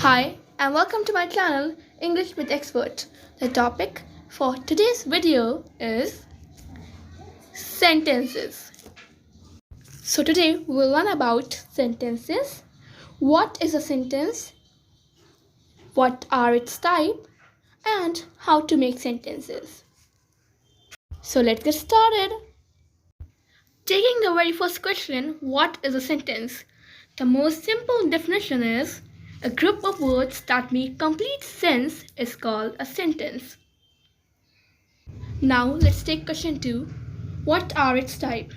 Hi and welcome to my channel English with Expert. The topic for today's video is sentences. So today we will learn about sentences. What is a sentence? What are its types? And how to make sentences. So let's get started. Taking the very first question, what is a sentence? The most simple definition is a group of words that make complete sense is called a sentence. Now let's take question 2. What are its types?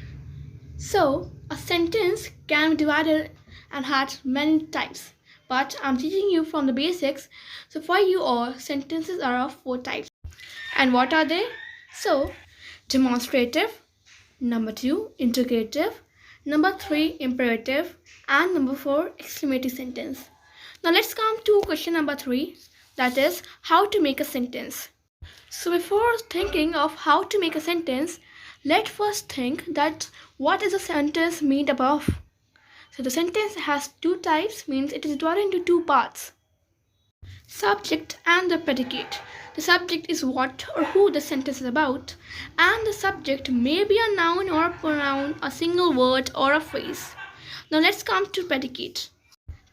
So a sentence can be divided and has many types, but I'm teaching you from the basics. So for you all, sentences are of 4 types. And what are they? So demonstrative, number 2 interrogative, number 3 imperative, and number 4 exclamative sentence. Now let's come to question number 3, that is how to make a sentence. So before thinking of how to make a sentence, let's first think that what is a sentence made up of. So the sentence has 2 types, means it is divided into 2 parts. Subject and the predicate. The subject is what or who the sentence is about, and the subject may be a noun or a pronoun, a single word or a phrase. Now let's come to predicate.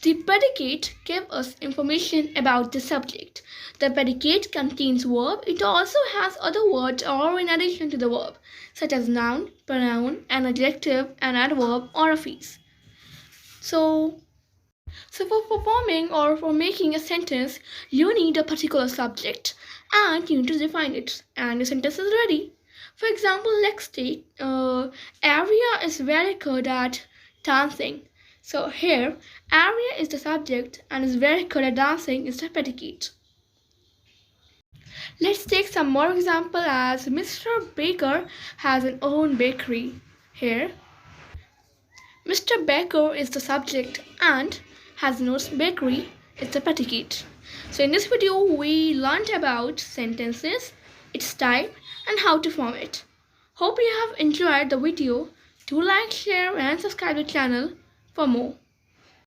The predicate gives us information about the subject. The predicate contains verb. It also has other words or in addition to the verb, such as noun, pronoun, an adjective, an adverb, or a phrase. So for performing or for making a sentence, you need a particular subject and you need to define it, and the sentence is ready. For example, let's take Arya is very good at dancing. So here, Arya is the subject and is very good at dancing is the predicate. Let's take some more example as Mr. Baker has an own bakery. Here, Mr. Baker is the subject and has no bakery is the predicate. So in this video we learned about sentences, its type and how to form it. Hope you have enjoyed the video. Do like, share and subscribe the channel for more.